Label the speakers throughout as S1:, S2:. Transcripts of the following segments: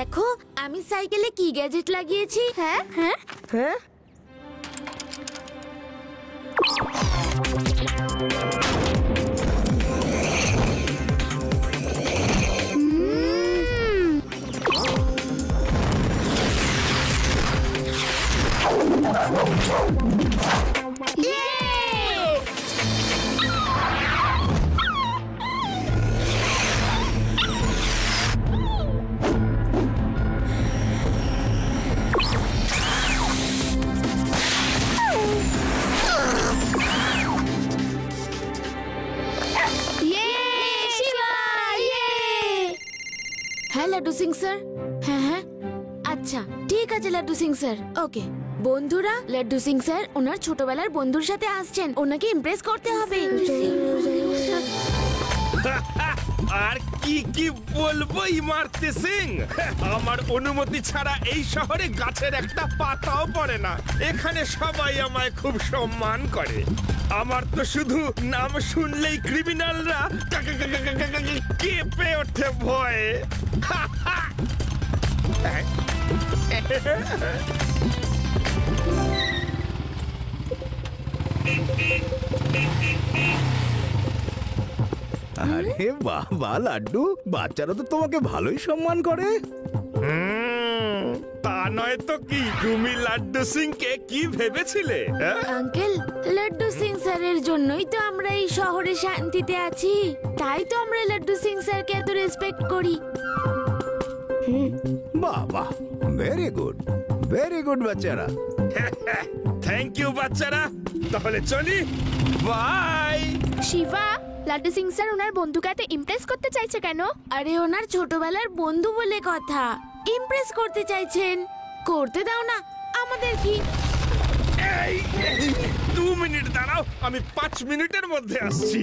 S1: দেখো আমি সাইকেলে কি গ্যাজেট লাগিয়েছি।
S2: হ্যাঁ হ্যাঁ
S3: হ্যাঁ,
S1: হ্যাঁ লাড্ডু সিং স্যার। হ্যাঁ হ্যাঁ আচ্ছা ঠিক আছে লাড্ডু সিং স্যার। ওকে বন্ধুরা, লাড্ডু সিং স্যার ওনার ছোটবেলার বন্ধুর সাথে আসছেন, ওনাকে ইমপ্রেস করতে হবে।
S4: আর কি কি বলবো ইমারতি সিং, আমার অনুমতি ছাড়া এই শহরে গাছের একটা পাতাও পড়ে না। এখানে সবাই আমায় খুব সম্মান করে। আমার তো শুধু নাম শুনলেই ক্রিমিনালরা কেঁপে ওঠে ভয়ে।
S5: আরে বাবা লাড্ডু, বাচ্চারা তো তোমাকে ভালোই সম্মান করে।
S4: তা নয় তো কি, তুমি লাড্ডু সিং কে কি ভেবেছিলে?
S1: আঙ্কেল, লাড্ডু সিং স্যারের জন্যই তো আমরা এই শহরে শান্তিতে আছি, তাই তো আমরা লাড্ডু সিং স্যারকে এত রেসপেক্ট করি।
S5: বাবা, ভেরি গুড বাচ্চারা।
S4: থ্যাংক ইউ বাচ্চারা, তাহলে চলি, বাই।
S2: শিবা, লাড্ডু সিং স্যার ওনার বন্ধুকে এত ইমপ্রেস করতে চাইছে কেন?
S1: আরে ওনার ছোটবেলার বন্ধু বলে কথা, ইমপ্রেস করতে চাইছেন, করতে দাও না, আমাদের কি।
S4: এই 2 মিনিট দাঁড়াও, আমি 5 মিনিটের মধ্যে আসছি।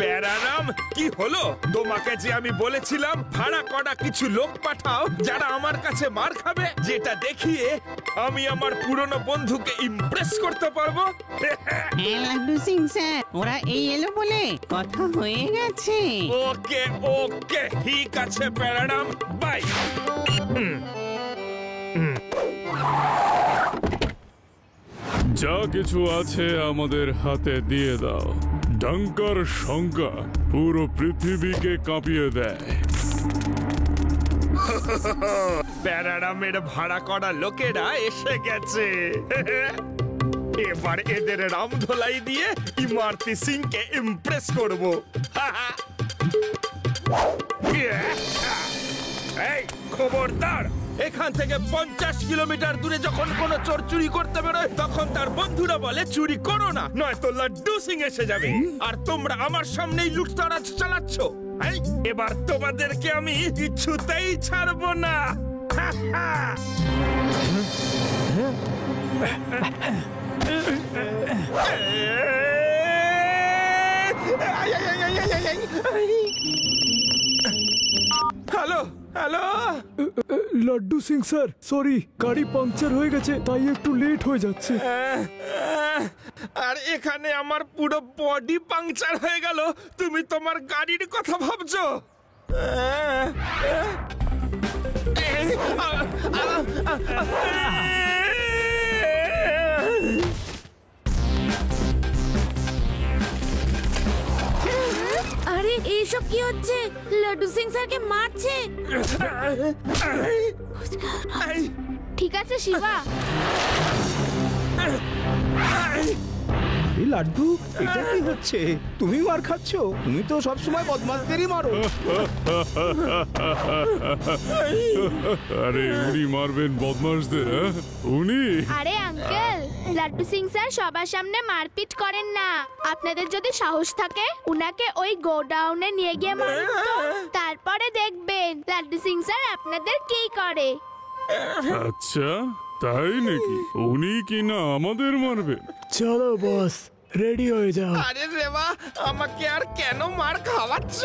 S4: প্যারারাম, কি হলো? তোমাকে যে আমি বলেছিলাম ভাড়া করা কিছু লোক পাঠাও যারা আমার কাছে মার খাবে, যেটা দেখিয়ে আমি আমার পুরনো বন্ধুকে ইমপ্রেস করতে পারবো।
S6: হ্যাঁ লাড্ডু সিং স্যার, ওরা এই এলো বলে কথা হয়ে গেছে।
S4: ওকে ওকে, ঠিক আছে প্যারারাম, বাই।
S7: যা কিছু আছে আমাদের হাতে দিয়ে দাও। ডঙ্কার শঙ্কা পুরো পৃথিবীকে কাঁপিয়ে দেয়।
S4: প্যারারামের ভাড়া করা লোকেরা এসে গেছে। এবার এদের রামধোলাই দিয়ে ইমারতি সিং কে ইমপ্রেস করব। এই খবরদার, এখান থেকে 50 কিলোমিটার দূরে যখন কোনো চোর চুরি করতে বেরোয় তখন তার বন্ধুরা বলে চুরি করো না, নয়তো লাড্ডু সিং এসে যাবে। আর তোমরা আমার সামনেই লুটতরাজ চালাচ্ছ। এবার তোমাদেরকে আমি কিছুতেই ছাড়বো না। Hello hello,
S3: Laddu Singh sir, sorry, গাড়ি পাংচার হয়ে গেছে, তাই একটু লেট হয়ে যাচ্ছে।
S4: আর এখানে আমার পুরো বডি পাংচার হয়ে গেল, তুমি তোমার গাড়ির কথা ভাবছো?
S1: আরে এইসব কি হচ্ছে? লাড্ডু সিং স্যারকে মারছে।
S2: ঠিক আছে শিবা।
S5: আরে লাড্ডু, এটা কি হচ্ছে? তুমি মার খাচ্ছ? তুমি তো সবসময় বদমাশদেরই মারো।
S7: আরে উনি মারবেন বদমাশদের? উনি?
S2: আরে আঙ্কেল, লাড্ডু সিং স্যার সবার সামনে মারপিট করেন না। আপনাদের যদি সাহস থাকে উনাকে ওই গোডাউনে নিয়ে গিয়ে মারুন তো, তারপরে দেখবেন লাড্ডু সিং স্যার আপনাদের কি করে।
S7: আচ্ছা তাই নাকি? উনি কি না আমাদের মারবেন?
S3: চলো বস, রেডি হয়ে যাও।
S4: আরে রেবা, আমাকে আর কেন মার খাওয়াচ্ছ?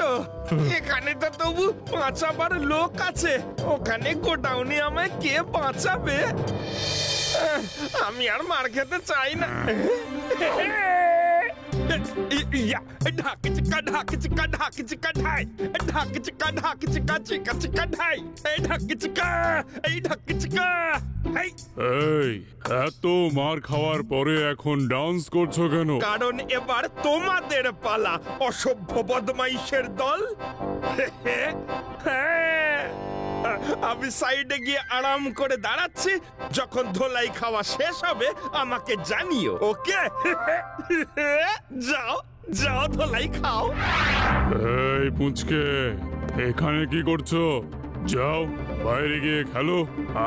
S4: এখানে তো তবু বাঁচাবার লোক আছে, ওখানে গোডাউনে আমায় কে বাঁচাবে? আমি আর মার খেতে চাই না। ইয়া ঢাকি চিকা ঢাকি চিকা ঢাকি চিকা ঢাই ঢাকি চিকা ঢাকি চিকা চিকা চিকা ঢাই এই ঢাকি চিকা এই ঢাকি চিকা এই
S7: এই এত মার খাওয়ার পরে এখন ডান্স করছো কেন?
S4: কারণ এবার তোমাদের পালা, অসভ্য বদমাইশের দল। হ্যাঁ, আমি সাইডে গিয়ে আরাম করে দাঁড়াচ্ছি, যখন ধোলাই খাওয়া শেষ হবে আমাকে জানিও, ওকে? যাও যাও ধোলাই খাও।
S7: এই পুঁচকে, এখানে কি করছো? যাও বাইরে গিয়ে খেলো,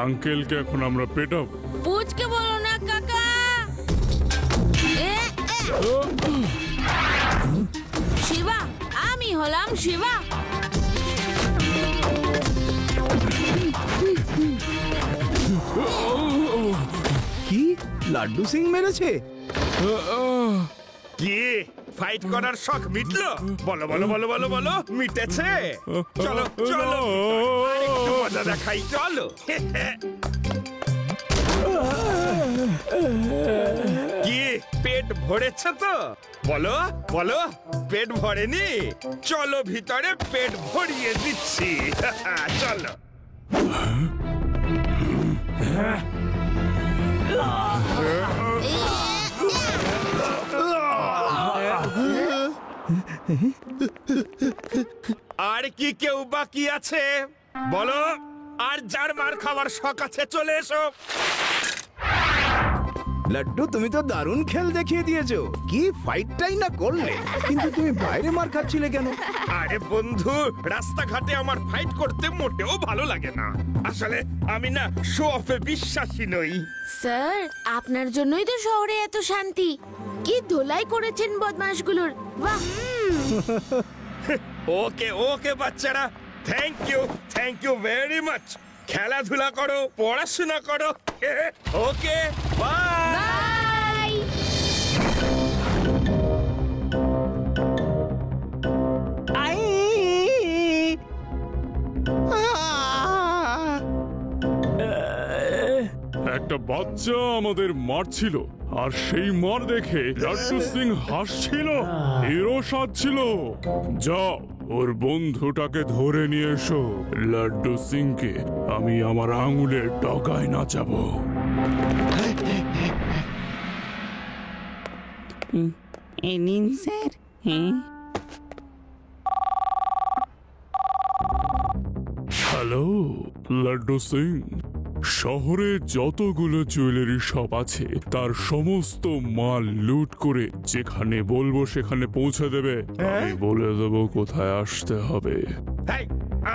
S7: আঙ্কেলকে এখন আমরা পেটাবো।
S1: পুচকে বলো না কাকা। শিবা, আমি হলাম শিবা।
S5: কি লাড্ডু সিং মেরেছে?
S4: কি ফাইট করার শখ মিটলো? বলো বলো বলো বলো বলো, মিটেছে? চলো চলো আরেকটু মজা দেখাই, চলো। কি পেট ভরেছে তো? বলো বলো, পেট ভরেনি? চলো ভিতরে পেট ভরিয়ে দিচ্ছি। চলো। আর কি কেউ বাকি আছে? বলো, আর যার মার খাওয়ার শখ আছে চলে এসো।
S5: লাড্ডু, তুমি তো দারুণ খেল দেখিয়ে দিয়েছো। কি ফাইটটাই না করলে, কিন্তু তুমি বাইরে মার খাচ্ছিলে কেন?
S4: আরে বন্ধু, রাস্তাঘাটে আমার ফাইট করতে মোটেও ভালো লাগে না। আসলে আমি না শো অফে বিশ্বাসী নই।
S1: স্যার, আপনার জন্যই তো শহরে এত শান্তি। কি ধোলাই করেছেন বদমাশগুলোর, বাহ।
S4: ওকে ওকে বাচ্চারা, থ্যাংক ইউ ভেরি মাচ। খেলাধুলা করো, পড়াশোনা করো। ওকে, বাই।
S2: বাই।
S7: একটা বাচ্চা আমাদের মারছিল, আর সেই মার দেখে লাড্ডু সিং হাসছিল, হিরো সাজছিল। যাও, ওর বন্ধুটাকে ধরে নিয়ে এসো। লাড্ডু সিংকে আমি আমার আঙুলের ডগায় নাচাবো।
S6: এই নিন স্যার। হ্যাঁ,
S7: হ্যালো লাড্ডু সিং, শহরে যতগুলো জুয়েলারি শপ আছে তার সমস্ত মাল লুট করে যেখানে বলবো সেখানে পৌঁছে দেবে। আমি বলে দেবো কোথায় আসতে হবে।
S4: হেই,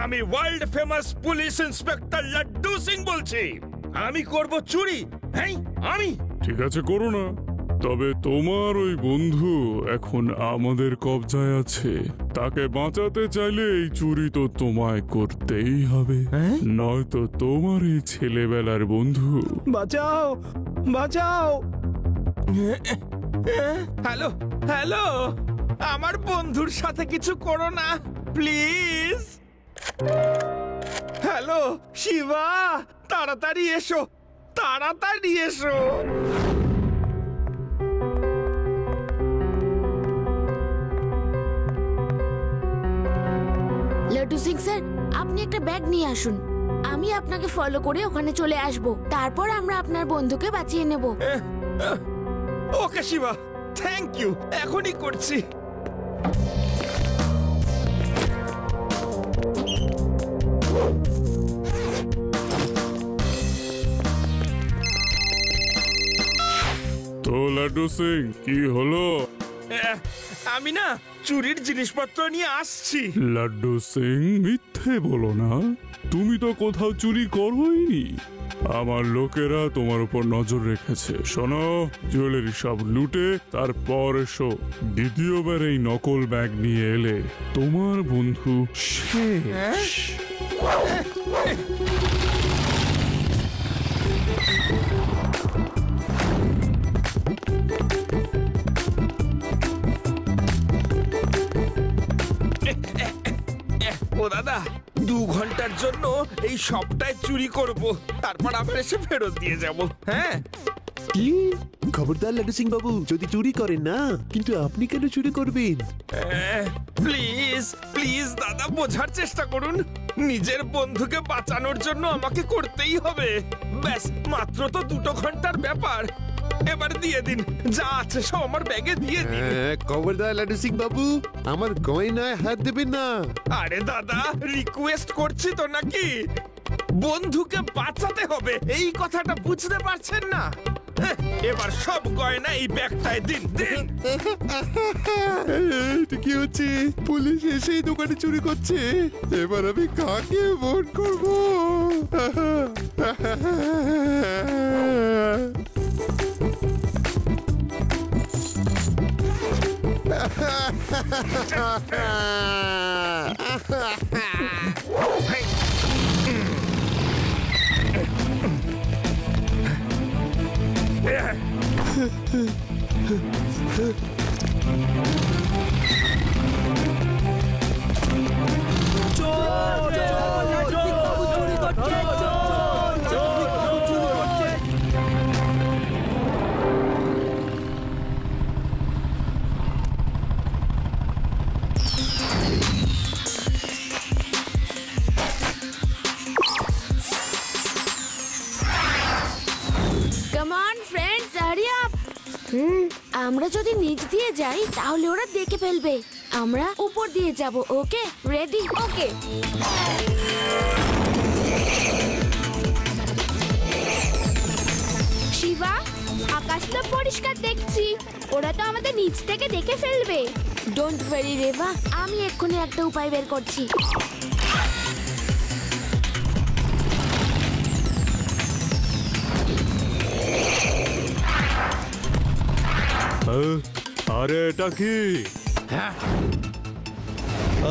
S4: আমি world famous police inspector Laddu Singh বলছি। আমি করব চুরি। হেই, আমি।
S7: ঠিক আছে, করো না। তবে তোমার ওই বন্ধু এখন আমাদের কবজায় আছে। তাকে বাঁচাতে চাইলে এই চুরি তো তোমায় করতেই হবে, নয়তো তোমার এই ছেলেবেলার বন্ধু।
S5: বাঁচাও বাঁচাও।
S4: হ্যালো হ্যালো, আমার বন্ধুর সাথে কিছু করো না প্লিজ। হ্যালো শিবা, তাড়াতাড়ি এসো, তাড়াতাড়ি এসো।
S1: লাড্ডু সিং স্যার, আপনি একটা ব্যাগ নিয়ে আসুন। আমি আপনাকে ফলো করে ওখানে চলে আসব। তারপর আমরা আপনার বন্ধুকে বাঁচিয়ে নেব।
S4: ওকে শিবা, থ্যাংক ইউ, এখনই করছি।
S7: তো লাড্ডু সিং, কি হলো?
S4: আমি না চুরির জিনিসপত্র নিয়ে আসছি।
S7: লাড্ডু সিং, মিথ্যে বলো না, তুমি তো কোথাও চুরি করোইনি। আমার লোকেরা তোমার উপর নজর রেখেছে। শোনো, জুয়েলারি সব লুটে তারপর এসো। দ্বিতীয়বার এই নকল ব্যাগ নিয়ে এলে তোমার বন্ধু শেষ।
S4: ও দাদা, 2 ঘন্টার জন্য এই সবটাই চুরি করব, তারপর আবার এসে ফেরত দিয়ে যাব। হ্যাঁ,
S3: কি
S8: খবরদার লাড্ডু সিং বাবু, যদি চুরি করেন না, কিন্তু আপনি কেন চুরি করবেন?
S4: প্লিজ প্লিজ দাদা, বোঝার চেষ্টা করুন। নিজের বন্ধুকে বাঁচানোর জন্য আমাকে করতেই হবে। ব্যাস, মাত্র তো 2 ঘন্টার ব্যাপার। এবার দিয়ে দিন, যা আছে সব আমার ব্যাগে দিয়ে দিন।
S8: খবরদার লাড্ডু সিং বাবু, আমার গয়নায় হাত দেবেন না।
S4: আরে দাদা, রিকোয়েস্ট করছি তো নাকি? বন্ধুকে বাঁচাতে হবে, এই কথাটা বুঝতে পারছেন না? এবার সব গয়না এই ব্যাগটায় দিন দিন।
S8: এটা কি হচ্ছে? পুলিশ এসেই দোকানে চুরি করছে। এবার আমি কাকে ভোট করব?
S1: Come on friends, hurry up. আমরা যদি নিচ দিয়ে যাই তাহলে ওরা দেখে ফেলবে। আমরা উপর দিয়ে যাব। ওকে, রেডি? ওকে।
S2: শিবা, আকাশ তো পরিষ্কার দেখছি, ওরা তো আমাদের নিচ থেকে দেখে ফেলবে।
S1: ডোন্ট ওয়ারি রেবা, আমি এক্ষুনি একটা উপায় বের করছি।
S7: আরে এটা কি?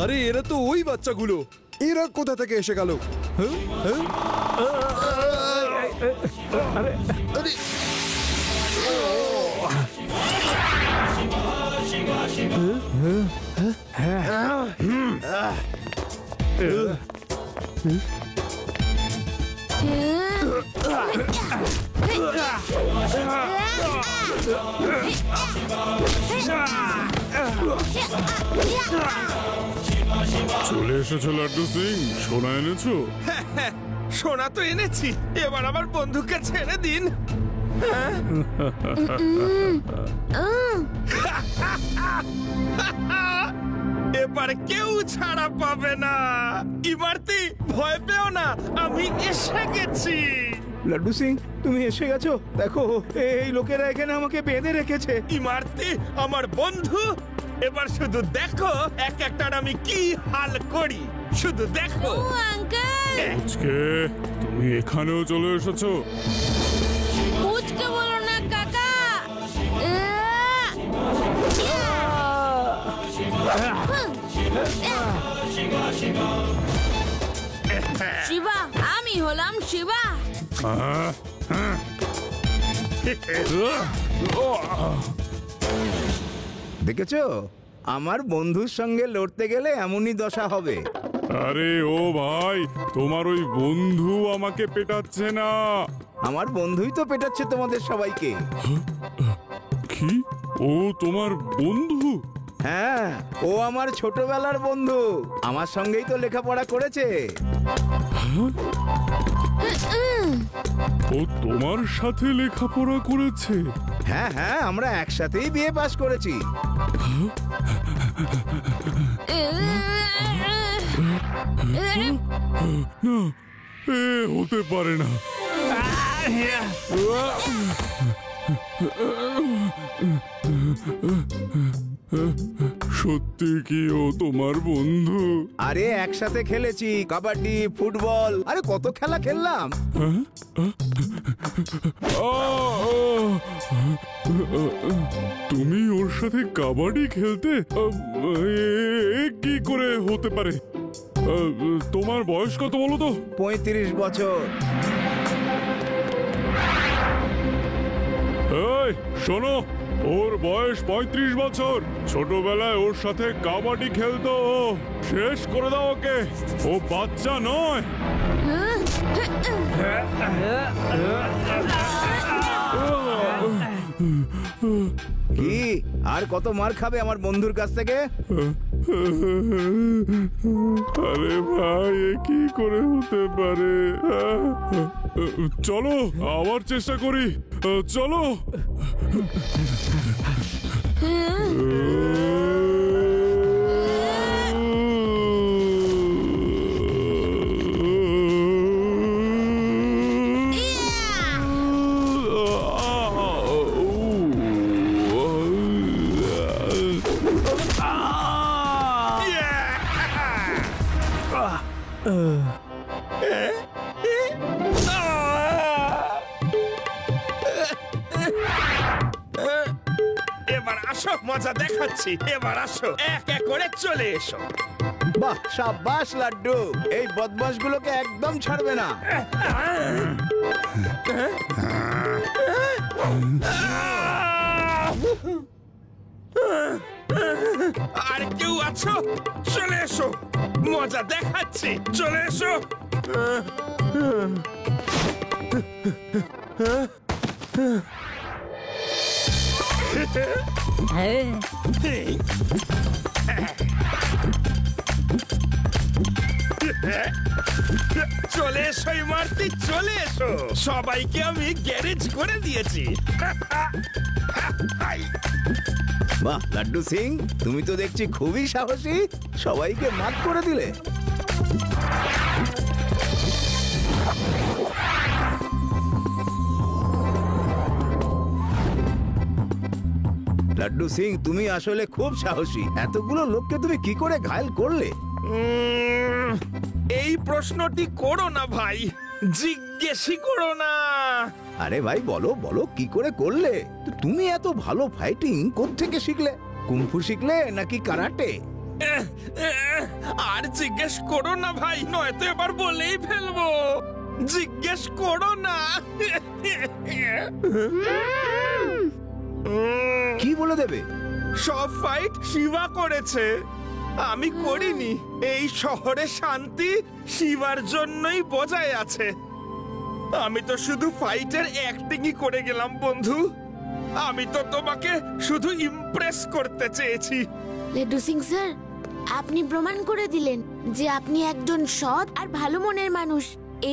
S3: আরে এরা তো ওই বাচ্চাগুলো।
S5: এরা কোথা থেকে এসে গেল?
S7: চলে এসেছো লাড্ডু সিং, সোনা এনেছো?
S4: সোনা তো এনেছি, এবার আমার বন্ধুকে ছেড়ে দিন। এবার কেউ ছাড়া পাবে না। ইমারতি, ভয় পেও না, আমি এসে গেছি।
S5: লাড্ডু সিং, তুমি এসে গেছো? দেখো, এই লোকেরা এখানে আমাকে বেঁধে রেখেছে।
S4: ইমারতি আমার বন্ধু, এবার শুধু দেখো এক একটার আমি কি হাল করি। শুধু দেখো।
S1: আঙ্কেল,
S7: আজকে তুমি এখানেও চলে এসেছো?
S1: পুচকে বলো না কাকা। শিবা, আমি হলাম শিবা।
S5: দেখেছো, আমার বন্ধুর সঙ্গে লড়তে গেলে এমনই দশা হবে।
S7: আরে ও ভাই, তোমার ওই বন্ধু আমাকে পেটাচ্ছে না।
S5: আমার বন্ধুই তো পেটাচ্ছে তোমাদের সবাইকে।
S7: কি? ও তোমার বন্ধু?
S5: হ্যাঁ, ও আমার ছোটবেলার বন্ধু। আমার সঙ্গেই তো লেখাপড়া করেছে।
S7: ও তোমার সাথে লেখাপড়া করেছে?
S5: হ্যাঁ হ্যাঁ, আমরা একসাথেই বিয়ে পাস করেছি।
S7: না, এ হতে পারে না। সত্যি কি ও তোমার বন্ধু?
S5: আরে একসাথে খেলেছি, কাবাডি, ফুটবল, আরে কত খেলা খেললাম।
S7: তুমি ওর সাথে কাবাডি খেলতে? কি করে হতে পারে? তোমার বয়স কত বলো তো?
S5: 35 বছর।
S7: এই শোনো, ওর বয়স 35 বছর। ছোটবেলায় ওর সাথে কাবাডি খেলতো ও। শেষ করে দাও ওকে, ও বাচ্চা নয়।
S5: কি আর কত মার খাবে আমার বন্ধুর কাছ থেকে?
S7: আরে ভাই, এ কি করে হতে পারে? চলো আবার চেষ্টা করি, চলো।
S4: এবার আসো, মজা দেখাচ্ছি। এবার আসো, এক এক করে চলে এসো।
S5: বাহ, সাবাস লাড্ডু, এই বদমাশগুলোকে একদম ছাড়বে না।
S4: আর কেউ আছো? চলে এসো, মজা দেখাচ্ছি, চলে এসো। চলে এসো মারতি, চলে এসো। সবাইকে আমি গ্যারেজ করে দিয়েছি।
S5: বাহ লাড্ডু সিং, তুমি তো দেখছি খুবই সাহসী, সবাইকে মাত করে দিলে। লাড্ডু সিং, তুমি আসলে খুব সাহসী। এতগুলো লোককে তুমি কি করে ঘায়েল করলে?
S4: এই প্রশ্নটি করো না ভাই, জিজ্ঞেসই করো না।
S5: আরে ভাই, বলো বলো, কি করে করলে? তুমি এত ভালো ফাইটিং কোত্থেকে শিখলে? কুংফু শিখলে নাকি কারাটে?
S4: আর জিজ্ঞেস করো না ভাই, নয়তো এবার বলেই ফেলবো। জিজ্ঞেস করো না।
S5: কি বলে দেবে?
S4: সব ফাইট শিবা করেছে, আমি করিনি। এই শহরে শান্তি শিবার জন্যই বজায় আছে। আমি তো শুধু ফাইটের অ্যাক্টিংই করে গেলাম বন্ধু। আমি তো তোমাকে শুধু ইমপ্রেস করতে চেয়েছি।
S1: লাড্ডু সিং স্যার, আপনি প্রমাণ করে দিলেন যে আপনি একজন সৎ আর ভালো মনের মানুষ।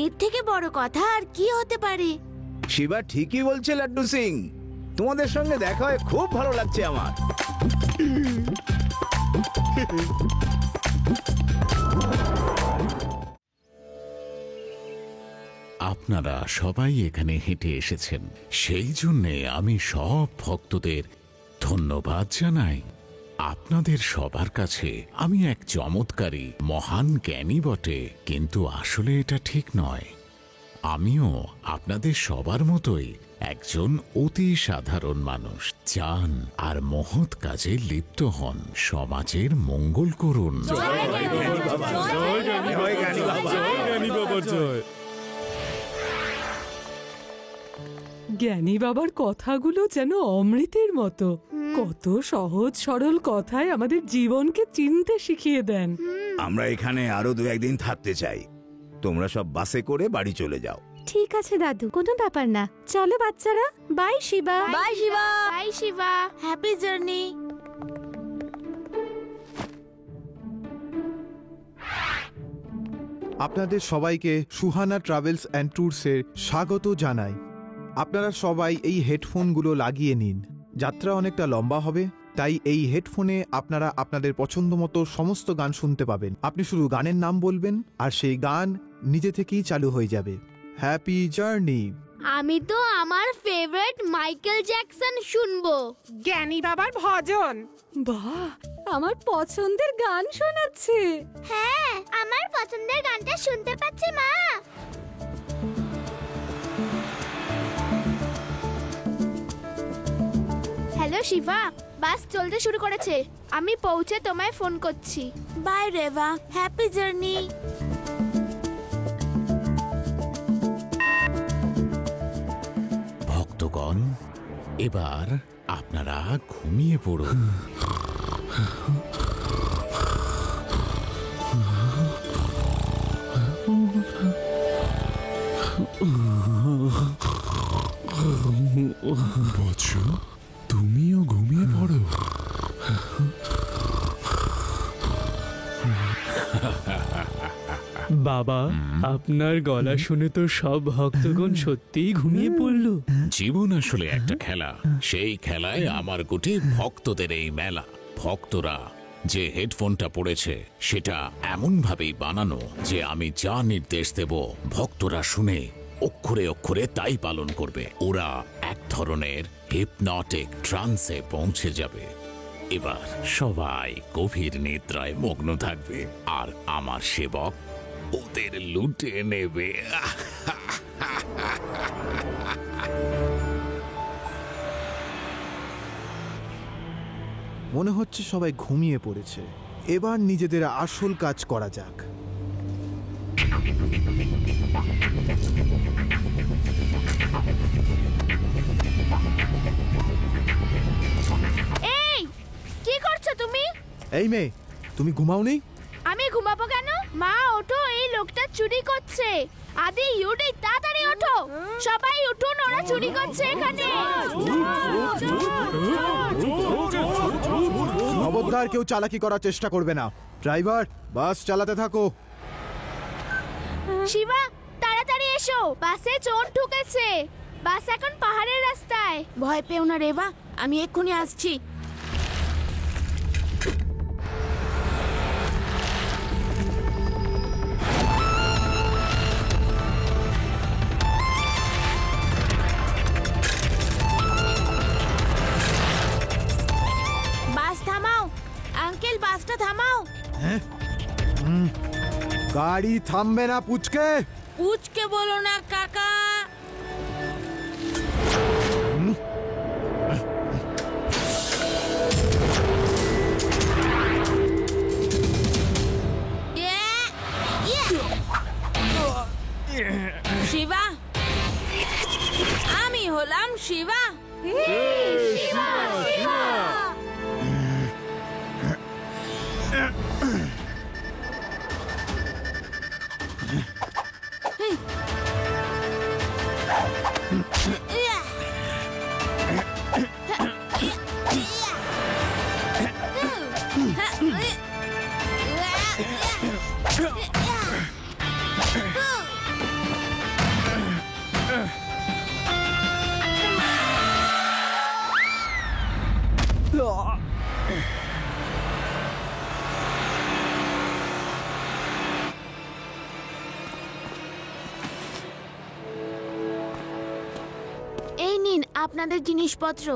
S1: এর থেকে বড় কথা আর কি হতে পারে?
S5: শিবা ঠিকই বলছে লাড্ডু সিং, তোমাদের সঙ্গে দেখা হয়ে খুব ভালো লাগছে আমার।
S9: আপনারা সবাই এখানে হেঁটে এসেছেন, সেই জন্যে আমি সব ভক্তদের ধন্যবাদ জানাই। আপনাদের সবার কাছে আমি এক চমৎকারী মহান জ্ঞানী বটে, কিন্তু আসলে এটা ঠিক নয়। আমিও আপনাদের সবার মতোই একজন অতি সাধারণ মানুষ। যান আর মহৎ কাজে লিপ্ত হন, সমাজের মঙ্গল করুন।
S10: জ্ঞানী বাবার কথাগুলো যেন অমৃতের মতো, কত সহজ সরল কথায় আমাদের জীবনকে চিনতে শিখিয়ে দেন।
S5: আমরা এখানে আরো 2-1 দিন থাকতে চাই। তোমরা সব বাসে করে বাড়ি চলে যাও।
S2: ঠিক আছে দাদু, কোনো ব্যাপার না। চলো বাচ্চারা, bye Shiva.
S1: Bye Shiva.
S2: Bye Shiva.
S1: Happy journey.
S11: আপনাদের সবাইকে সুহানা ট্রাভেলস অ্যান্ড ট্যুরসের স্বাগত জানাই। আপনারা সবাই এই হেডফোনগুলো লাগিয়ে নিন। যাত্রা অনেকটা লম্বা হবে, তাই এই হেডফোনে আপনারা আপনাদের পছন্দ মতো সমস্ত গান শুনতে পাবেন। আপনি শুধু গানের নাম বলবেন আর সেই গান নিজে থেকেই চালু হয়ে যাবে। Happy journey.
S2: আমি তো আমার ফেভারিট মাইকেল জ্যাকসন শুনবো।
S10: জ্ঞানী বাবার ভজন। বাহ, আমার পছন্দের গান শোনাচ্ছে।
S2: হ্যাঁ, আমার পছন্দের গানটা শুনতে পাচ্ছি মা। হ্যালো শিবা, বাস চলতে শুরু করেছে। আমি পৌঁছে তোমায় ফোন করছি।
S1: Bye Reva, happy journey.
S9: ভক্তগণ, এবার আপনারা ঘুমিয়ে পড়ুন।
S7: বৎস,
S3: বাবা, আপনার গলা শুনে তো সব ভক্তগণ সত্যিই ঘুমিয়ে পড়ল।
S9: জীবন আসলে একটা খেলা, সেই খেলায় আমার গুটি ভক্তদের এই মেলা। ভক্তরা যে হেডফোনটা পড়েছে সেটা এমন ভাবেই বানানো যে আমি যা নির্দেশ দেব ভক্তরা শুনে অক্ষরে অক্ষরে তাই পালন করবে। ওরা এক ধরনের হিপনটিক ট্রান্সে পৌঁছে যাবে। এবার সবাই গভীর নিদ্রায় মগ্ন থাকবে আর আমার সেবক ওদের লুটে নেবে।
S11: মনে হচ্ছে সবাই ঘুমিয়ে পড়েছে। এবার নিজেদের আসল কাজ করা যাক।
S2: এই কি করছো তুমি?
S11: এই মেয়ে, তুমি ঘুমাওনি?
S2: আমি ঘুমাবো কেন? মা ওঠো, এই লোকটা চুরি করছে। আদি ইউডি তাড়াতাড়ি ওঠো, সবাই উঠুন, ওরা চুরি করছে এখানে।
S11: খবরদার কেউ চালাকি করার চেষ্টা করবে না। ড্রাইভার, বাস চালাতে থাকো।
S2: শিবা তাড়াতাড়ি এসো, বাসে চোর ঢুকেছে। বাস এখন পাহাড়ের রাস্তায়।
S1: ভয় পেও না রেবা, আমি এক্ষুনি আসছি। বাস থামাও আঙ্কেল, বাসটা থামাও।
S11: গাড়ি থামবে না পুচকে।
S1: পুচকে বলো না কাকা। শিবা, আমি হলাম শিবা। এই নিন আপনাদের জিনিসপত্র।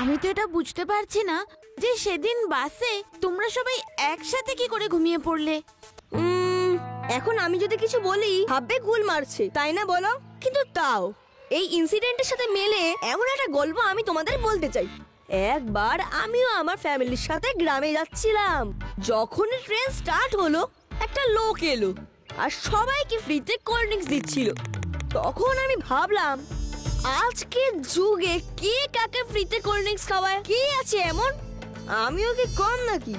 S1: আমি তো এটা বুঝতে পারছি না যে সেদিন বাসে তোমরা সবাই একসাথে কি করে ঘুমিয়ে পড়লে।
S12: এখন আমি যদি কিছু বলি ভাববে গুল মারছে, তাই না বলো? কিন্তু তাও এই ইনসিডেন্টের সাথে মেলে এমন একটা গল্প আমি তোমাদের বলতে চাই। একবার আমিও আমার ফ্যামিলির সাথে গ্রামে যাচ্ছিলাম। যখন ট্রেন স্টার্ট হলো একটা লোক এলো আর সবাইকে ফ্রিতে কোল্ড ড্রিঙ্কস দিচ্ছিল। তখন আমি ভাবলাম আজকের যুগে কে কাকে ফ্রিতে কোল্ড ড্রিঙ্কস খাওয়ায়? কি আছে এমন? আমিও কি কম নাকি?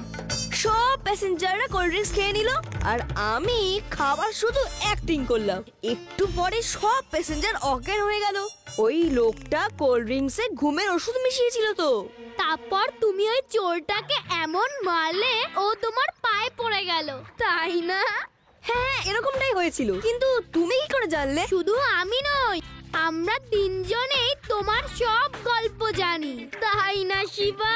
S12: সব প্যাসেঞ্জাররা কোল্ড ড্রিঙ্কস খেয়ে নিল আর আমি খাবার শুধু অ্যাক্টিং করলাম। একটু পরে সব প্যাসেঞ্জার অজ্ঞান হয়ে গেল। ওই লোকটা কোল্ড ড্রিঙ্কসে ঘুমের ওষুধ মিশিয়েছিল তো।
S2: তারপর তুমি ওই চোরটাকে এমন মারলে ও তোমার পায়ে পড়ে গেল, তাই না?
S12: হ্যাঁ, এরকমটাই হয়েছিল। কিন্তু তুমি কি করে জানলে?
S2: শুধু আমি নই, আমরা তিনজনেই তোমার সব গল্প জানি, তাই না শিবা?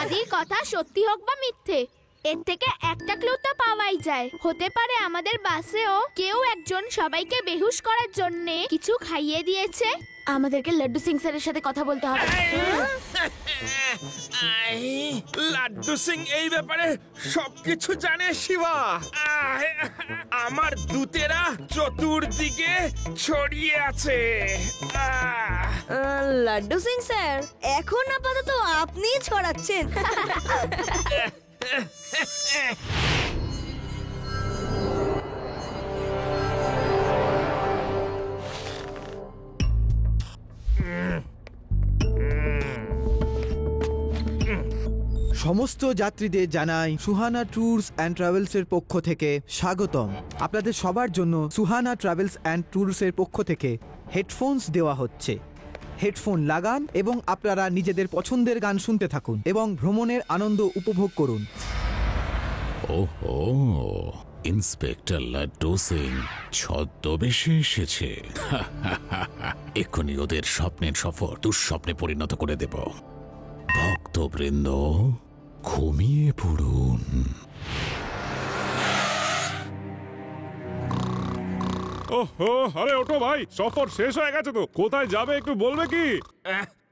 S2: আদির কথা সত্যি হোক বা মিথ্যে, এর থেকে একটা ক্লু তো পাওয়াই যায়। হতে পারে আমাদের বাসেও কেউ একজন সবাইকে বেহুশ করার জন্য কিছু খাইয়ে দিয়েছে।
S1: আমাদেরকে লাড্ডু সিং স্যারের সাথে কথা বলতে হবে।
S4: লাড্ডু সিং এই ব্যাপারে সবকিছু জানে শিবা। আমার দূতেরা চতুর্দিকে ছড়িয়ে আছে।
S12: লাড্ডু সিং স্যার, এখন আপাতত আপনিই ছড়াচ্ছেন।
S11: সমস্ত যাত্রীদের জানাই সুহানা ট্যুরস অ্যান্ড ট্রাভেলস এর পক্ষ থেকে স্বাগতম। আপনাদের সবার জন্য সুহানা ট্রাভেলস অ্যান্ড ট্যুরস এর পক্ষ থেকে হেডফোনস দেওয়া হচ্ছে। হেডফোন লাগান এবং আপনারা নিজেদের পছন্দের গান শুনতে থাকুন এবং ভ্রমণের আনন্দ উপভোগ করুন।
S9: ওহো, ইন্সপেক্টর লাড্ডু সিং ছদ্মবেশে এসেছে। এক্ষুনি ওদের স্বপ্নের সফর দুঃস্বপ্নে পরিণত করে দেব। ভক্তবৃন্দ, ঘুমিয়ে পড়ুন।
S7: ওহো, আরে ওঠো ভাই, সফর শেষ হয়ে গেছে তো। কোথায় যাবে একটু বলবে কি?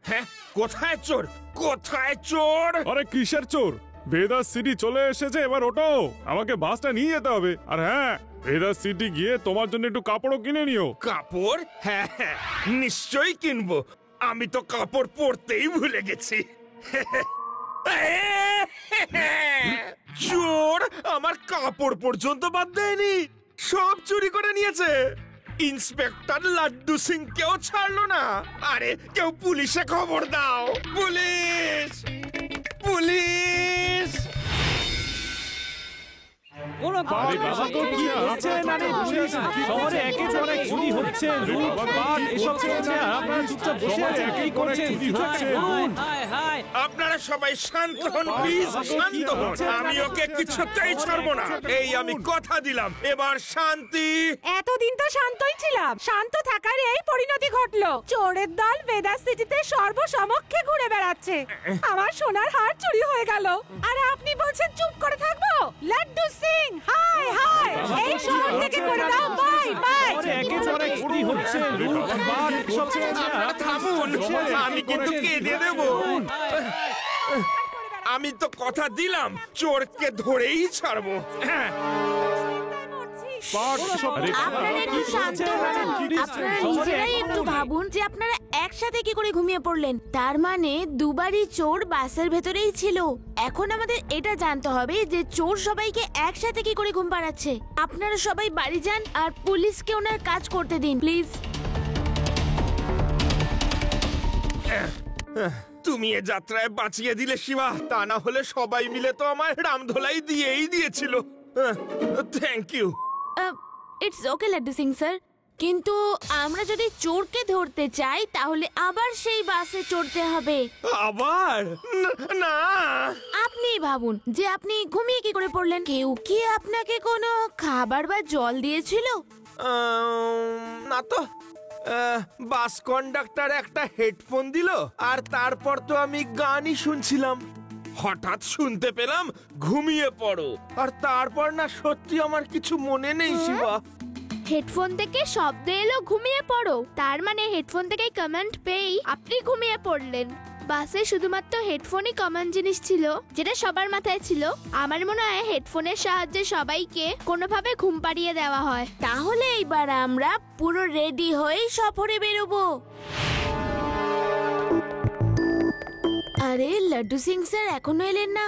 S4: হ্যাঁ, কোথায় চোর? কোথায় চোর?
S7: আরে কিসের চোর? ভেদাস সিটি চলে এসেছে, এবার ওঠো, আমাকে বাসটা নিয়ে যেতে হবে। আর হ্যাঁ, ভেদাস সিটি গিয়ে তোমার জন্য একটু কাপড়ও কিনে নিও।
S4: কাপড়? হ্যাঁ হ্যাঁ, নিশ্চয়ই কিনবো। আমি তো কাপড় পরতেই ভুলে গেছি। চোর আমার কাপড় পর্যন্ত বাদ দেয়নি, সব চুরি করে নিয়েছে। ইন্সপেক্টর লাড্ডু সিং কেও ছাড়লো না। আরে কেউ পুলিশে খবর দাও, পুলিশ পুলিশ। আপনারা সবাই শান্ত হন প্লিজ, শান্ত হন। আমি ওকে কিছুতেই ছাড়বো না, এই আমি কথা দিলাম। এবার শান্তি।
S10: এতদিন তো শান্তই ছিলাম, শান্ত থাকার এই পরিণতি ঘটলো। চোরের দল ভেদাস সিটিতে সর্বসমক্ষে ঘুরে বেড়াচ্ছে। আমার সোনার হার চুরি হয়ে গেল, আর আপনি বলছেন চুপ করে থাকবো? লাড্ডু সিং, হাই হাই, এই শহর থেকে করে দাও, বাই বাই।
S4: থামুন, আমি কিন্তু কেঁদে দেবো। আমি তো কথা দিলাম চোরকে ধরেই ছাড়বো। হ্যাঁ,
S1: আপনারা একটু শান্ত হন। আপনারা নিজেরাই একটু ভাবুন যে আপনারা একসাথে কি করে ঘুমিয়ে পড়লেন। তার মানে দুবারই চোর বাসের ভেতরেই ছিল। এখন আমাদের এটা জানতে হবে যে চোর সবাইকে একসাথে কি করে ঘুম পাড়াচ্ছে। আপনারা সবাই বাড়ি যান আর পুলিশকে ওনার কাজ করতে দিন প্লিজ।
S4: তুমি এ যাত্রায় বাঁচিয়ে দিলে শিবা, তা না হলে সবাই মিলে তো আমায় রামধোলাই দিয়েই দিয়েছিল। Thank you.
S1: It's okay Laddu Singh sir, কিন্তু আমরা যদি চোরকে ধরতে চাই তাহলে আবার সেই বাসে চড়তে হবে।
S4: আবার? না,
S1: আপনি ভাবুন যে আপনি ঘুমিয়ে কি করে পড়লেন। কেউ কি আপনাকে কোনো খাবার বা জল দিয়েছিল?
S4: না তো। বাস কন্ডাক্টর একটা হেডফোন দিল, আর তারপর তো আমি গানই শুনছিলাম। হঠাৎ শুনতে পেলাম ঘুমিয়ে পড়ো, আর তারপর না সত্যি আমার কিছু মনে নেই শিবা।
S2: হেডফোন থেকে শব্দ এলো ঘুমিয়ে পড়ো, তার মানে হেডফোন থেকে কমেন্ট পেয়েই আপনি ঘুমিয়ে পড়লেন। বাসে শুধুমাত্র হেডফোনই কমন জিনিস ছিল যেটা সবার মাথায় ছিল। আমার মনে হয় হেডফোনের সাহায্যে সবাইকে কোনোভাবে ঘুম পাড়িয়ে দেওয়া হয়।
S1: তাহলে এইবার আমরা পুরো রেডি হয়ে সফরে বেরোবো। আরে লাড্ডু সিং স্যার এখনো এলেন না।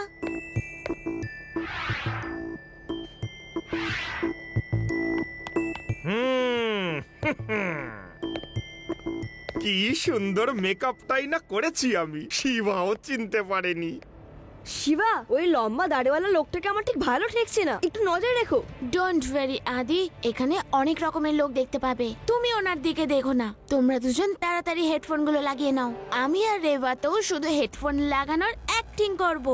S4: কি সুন্দর মেকআপটাই না করেছি আমি, শিবাও চিনতে পারেনি।
S12: শিবা, ওই লম্বা দাড়িওয়ালা লোকটাকে আমার ঠিক ভালো ঠেকছে না, একটু নজর রেখো।
S1: ডোন্ট ওয়ারি আদি, এখানে অনেক রকমের লোক দেখতে পাবে, তুমি ওনার দিকে দেখো না। তোমরা দুজন তাড়াতাড়ি হেডফোন গুলো লাগিয়ে নাও। আমি আর রেবা তো শুধু হেডফোন লাগানোর অ্যাক্টিং করব।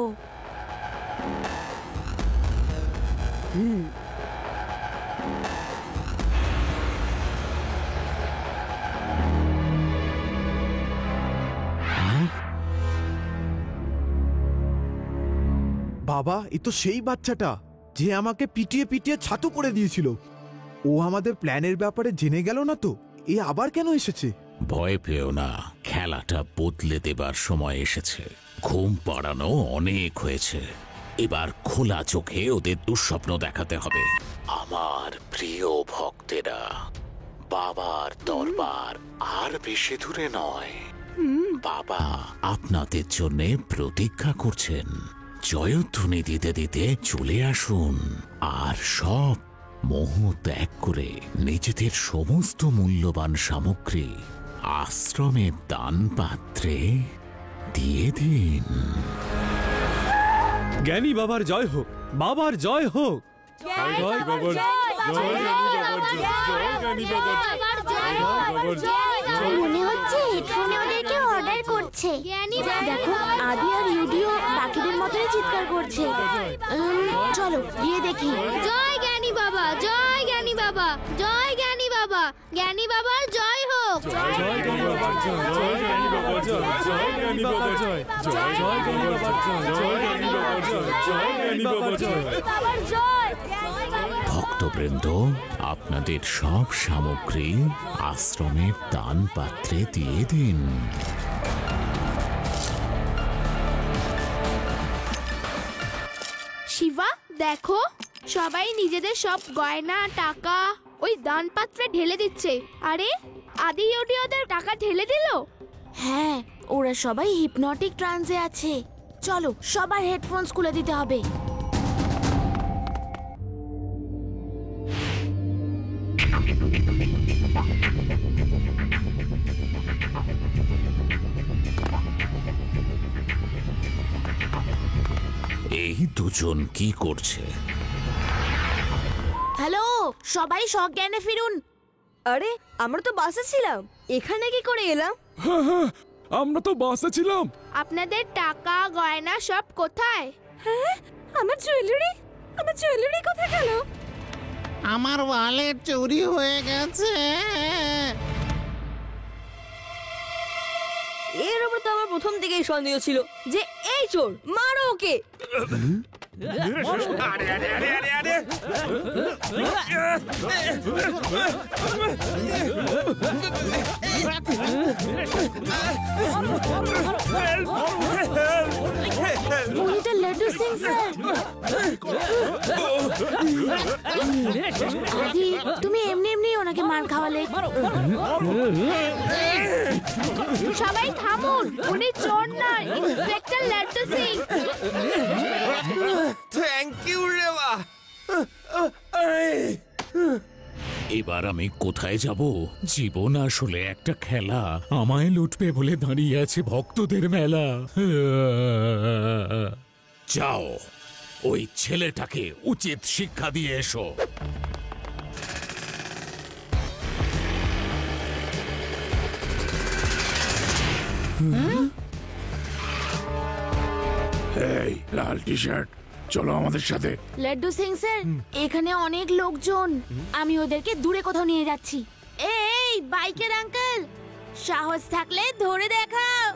S11: বাবা, এ তো সেই বাচ্চাটা যে আমাকে পিটিয়ে পিটিয়ে ছাতু করে দিয়েছিল। ও আমাদের প্ল্যানের ব্যাপারে জেনে গেল না তো? এ আবার কেন এসেছে?
S9: ভয় পেও না, খেলাটা বদলে দেবার সময় এসেছে। ঘুম পাড়ানো অনেক হয়েছে, এবার খোলা চোখে ওদের দুঃস্বপ্ন দেখাতে হবে। আমার প্রিয় ভক্তেরা, বাবার দরবার আর বেশি দূরে নয়। বাবা আপনাদের জন্য প্রতীক্ষা করছেন। জয়ধ্বনি দিতে দিতে চলে আসুন, আর সব মোহ ত্যাগ করে নিজেদের সমস্ত মূল্যবান সামগ্রী আশ্রমের দান পাত্রে দিয়ে দিন।
S3: জ্ঞানী বাবার জয় হোক, বাবার জয় হোক।
S1: মনে হচ্ছে হেডফোনে অনেক
S2: যাচ্ছে।
S1: দেখো আদি আর ইউডিও পাখিদের মতোই চিৎকার করছে। চলো গিয়ে দেখি।
S2: জয় জ্ঞানী বাবা, জয় জ্ঞানী বাবা, জয় জ্ঞানী বাবা, জ্ঞানী বাবার জয় হোক।
S9: ভক্তবৃন্দ, আপনাদের সব সামগ্রী আশ্রমের দান পাত্রে দিয়ে দিন।
S2: শিবা দেখো, সবাই নিজেদের সব গয়না টাকা ওই দান পাত্রে ঢেলে দিচ্ছে। আরে আদি ইউডিওদের টাকা ঢেলে দিল।
S1: হ্যাঁ, ওরা সবাই হিপনটিক ট্রান্সে আছে। চলো সবার হেডফোনস খুলে দিতে হবে।
S9: এই দুজন কি করছে?
S1: হ্যালো, সবাই সজ্ঞানে ফিরুন।
S12: আরে আমরা তো বাসে ছিলাম, এখানে কি করে এলাম?
S3: আমরা তো বাসে ছিলাম।
S2: আপনাদের টাকা গয়না সব কোথায়?
S10: হ্যাঁ, আমার জুয়েলারি কোথায় গেল?
S6: আমার ওয়ালেট চুরি হয়ে গেছে।
S12: এর উপর তো আমার প্রথম থেকেই সন্দেহ ছিল যে এই চোর। মারো ওকে।
S4: আরে আরে আরে আরে আরে
S1: উনি তো লাড্ডু সিং স্যার। আদি, তুমি এমনি এমনি ওনাকে মার খাওয়ালে।
S2: সবাই থামুন, উনি চোর নয়, inspector Laddu Singh.
S4: Thank you Reba.
S9: এবার আমি কোথায় যাব? জীবন আসলে একটা খেলা, আমায় লুটবে বলে দাঁড়িয়ে আছে ভক্তদের মেলা। যাও, ওই ছেলেটাকে উচিত শিক্ষা দিয়ে এসো।
S7: এই লাল টি শার্ট, চলো আমাদের সাথে।
S1: লাড্ডু সিং স্যার, এখানে অনেক লোকজন, আমি ওদেরকে দূরে কোথাও নিয়ে যাচ্ছি। এই বাইকের আঙ্কেল, সাহস থাকলে ধরে দেখাও।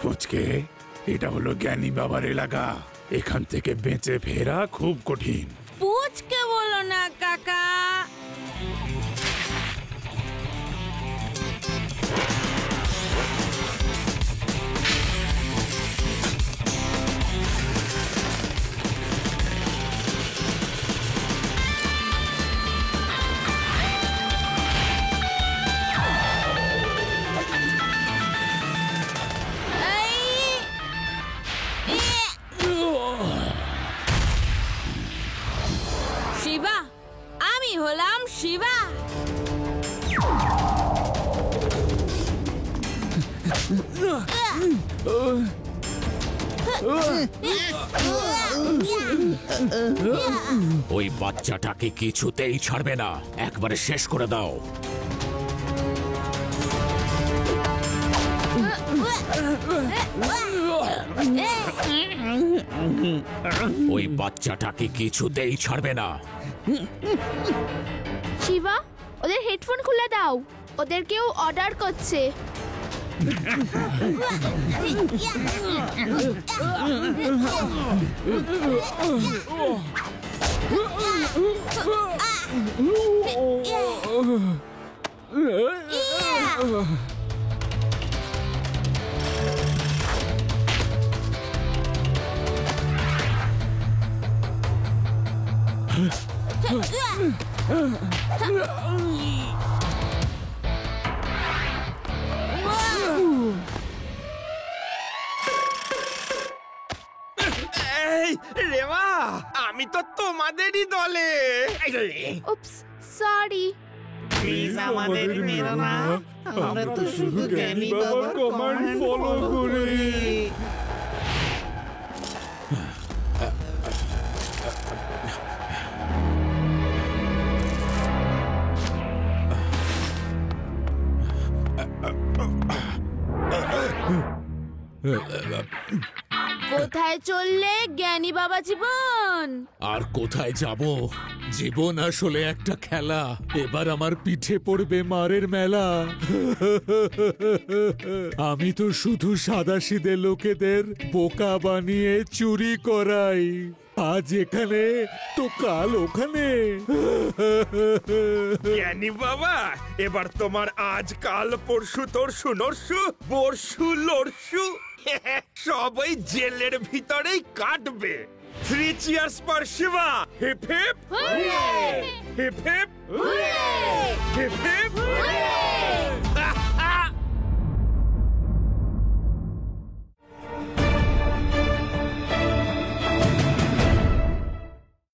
S7: পুচকে, এটা হলো জ্ঞানী বাবার এলাকা, এখান থেকে বেঁচে ফেরা খুব কঠিন।
S1: পুচকে বলো না কাকা। শিবা, আমি হলাম শিবা।
S9: ওই বাচ্চাটাকে কিছুতেই ছাড়বে না, একবারে শেষ করে দাও। ওই বাচ্চাটাকে কিছুতেই ছাড়বে না।
S2: শিবা, ওদের হেডফোন খুলে দাও, ওদের কেউ অর্ডার করছে।
S4: এই রেবা, আমি তো তোমাদেরই দলে।
S2: উপস, সরি।
S8: প্লিজ আমাদের মেরো না, আমরা তো শুধু জ্ঞানী বাবার
S7: কমান্ড ফলো করি।
S1: কোথায় চললে জ্ঞানী বাবা জীবন?
S9: আর কোথায় যাব? জীবন আসলে একটা খেলা, এবার আমার পিঠে পড়বে মারের মেলা। আমি তো শুধু সাদাসিধে লোকেদের বোকা বানিয়ে চুরি করাই। আজ এখানে তো কাল ওখানে।
S4: জ্ঞানী বাবা, এবার তোমার আজ কাল পরশু তরশু নরশু পরশু লরশু সব ওই জেলের ভিতরেই কাটবে। 3 cheers for Shiva! Hip hip hip hip hip hip.